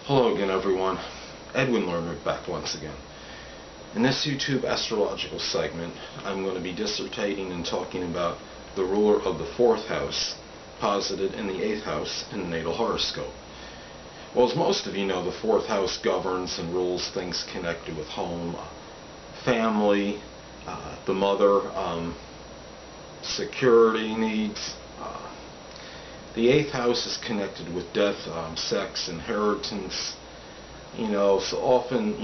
Hello again, everyone. Edwin Learnard back once again. In this YouTube astrological segment, I'm going to be dissertating and talking about the ruler of the 4th house, posited in the 8th house in the natal horoscope. Well, as most of you know, the 4th house governs and rules things connected with home, family, the mother, security needs. The 8th house is connected with death, sex, inheritance, so often,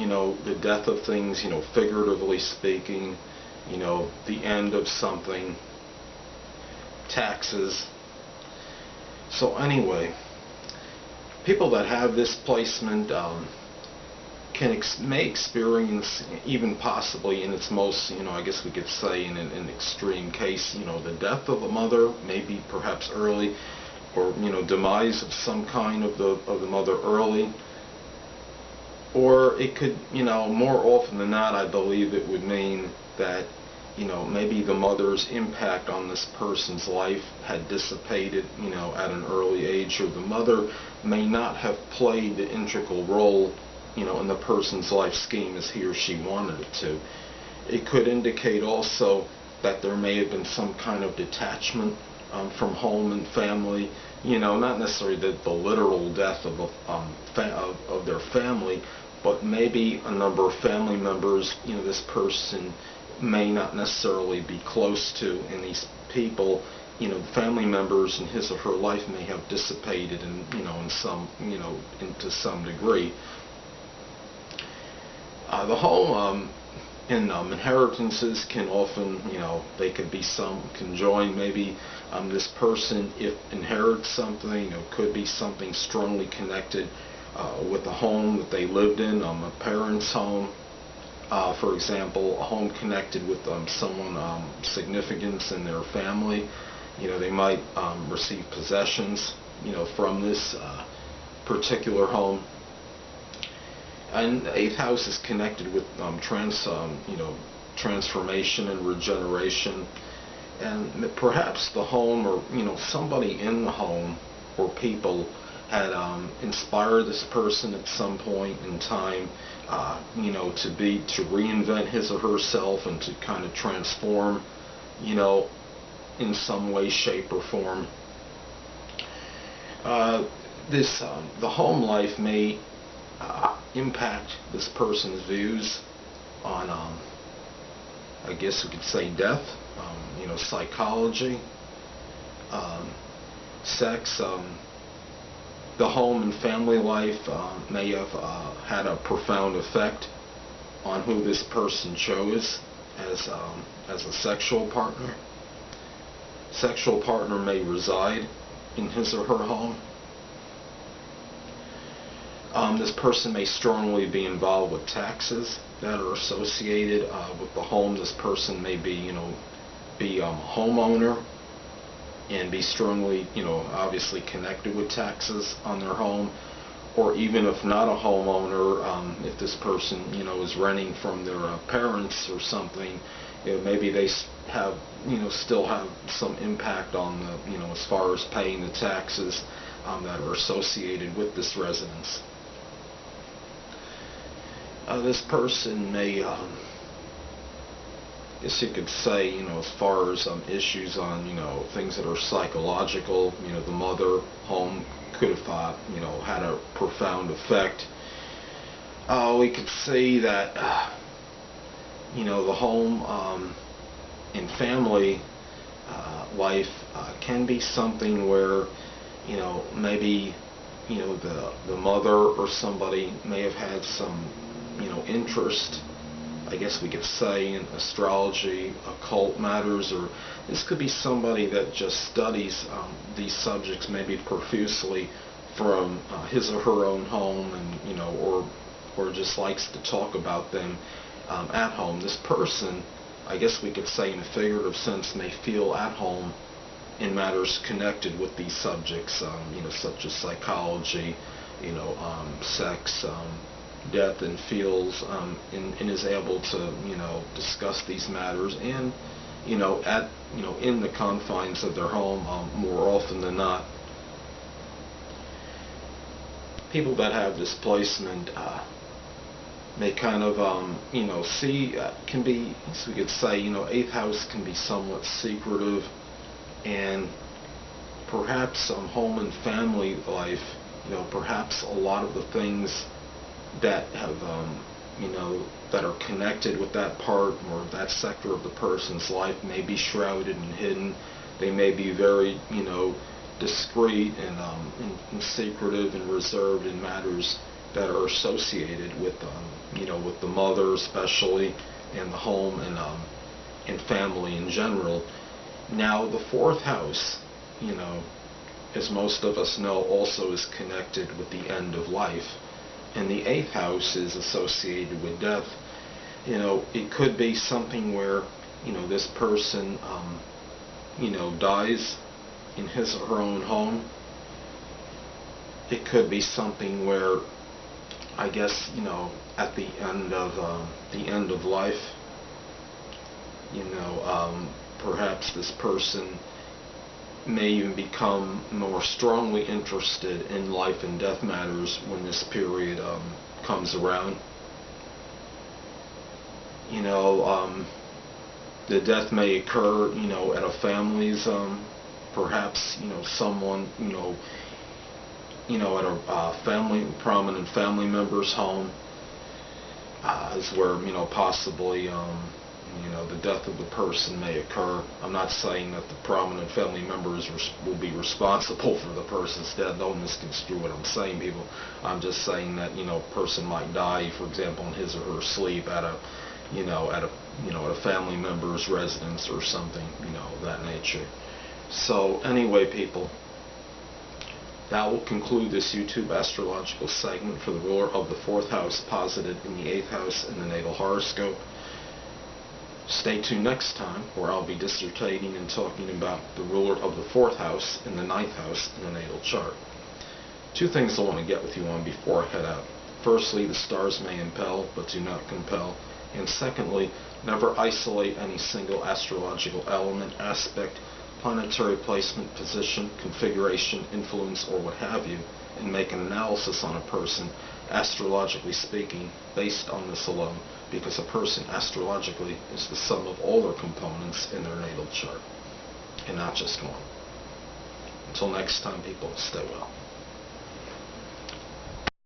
the death of things, figuratively speaking, the end of something, taxes. So anyway, people that have this placement may experience, even possibly in its most, I guess we could say in an extreme case, the death of a mother, maybe perhaps early, or demise of some kind of the mother early, or it could, more often than not, I believe it would mean that maybe the mother's impact on this person's life had dissipated at an early age, or the mother may not have played the integral role in the person's life scheme as he or she wanted it to. It could indicate also that there may have been some kind of detachment from home and family, not necessarily the literal death of their family, but maybe a number of family members, this person may not necessarily be close to, and these people, family members in his or her life may have dissipated in some, to some degree. The home in inheritances can often, they could be conjoined. Maybe this person, if inherits something, could be something strongly connected with the home that they lived in, a parent's home. For example, a home connected with someone significance in their family. They might receive possessions, from this particular home. And the 8th house is connected with transformation and regeneration, and perhaps the home, or somebody in the home or people had inspired this person at some point in time, to reinvent his or herself and to kind of transform, in some way, shape, or form. The home life may impact this person's views on, I guess we could say, death, psychology, sex. The home and family life may have had a profound effect on who this person chose as a sexual partner. Sexual partner may reside in his or her home. This person may strongly be involved with taxes that are associated with the home. This person may be, a homeowner and be strongly, obviously connected with taxes on their home. Or even if not a homeowner, if this person, is renting from their parents or something, maybe they have, still have some impact on the, as far as paying the taxes that are associated with this residence. This person may, I guess you could say, as far as issues on, things that are psychological, the mother, home could have, had a profound effect. We could see that, the home and family life can be something where, maybe, the mother or somebody may have had some, interest, I guess we could say, in astrology, occult matters, or this could be somebody that just studies these subjects maybe profusely from his or her own home, and or just likes to talk about them at home. This person, I guess we could say in a figurative sense, may feel at home in matters connected with these subjects, such as psychology, sex, death, and feels, and is able to, discuss these matters, and, in the confines of their home, more often than not. people that have this placement may kind of, see, can be, so we could say, 8th house can be somewhat secretive, and perhaps home and family life, perhaps a lot of the things that have, that are connected with that part or that sector of the person's life may be shrouded and hidden. They may be very, discreet and secretive and reserved in matters that are associated with, with the mother especially, and the home and family in general. Now, the 4th house, as most of us know, also is connected with the end of life. And the 8th house is associated with death. It could be something where, this person, dies in his or her own home. It could be something where, I guess, at the end of life, perhaps this person may even become more strongly interested in life and death matters when this period comes around. The death may occur, at a family's, perhaps, someone, at a prominent family member's home, is where, possibly, the death of the person may occur. I'm not saying that the prominent family members will be responsible for the person's death. Don't misconstrue what I'm saying, people. I'm just saying that, a person might die, for example, in his or her sleep at a, at a family member's residence or something, of that nature. So anyway, people, that will conclude this YouTube astrological segment for the ruler of the 4th house posited in the 8th house in the natal horoscope. Stay tuned next time, where I'll be dissertating and talking about the ruler of the 4th house in the 9th house in the natal chart. 2 things I want to get with you on before I head out. Firstly, the stars may impel, but do not compel. And secondly, never isolate any single astrological element, aspect, planetary placement, position, configuration, influence, or what have you, and make an analysis on a person, astrologically speaking, based on this alone, because a person astrologically is the sum of all their components in their natal chart, and not just one. Until next time, people, stay well.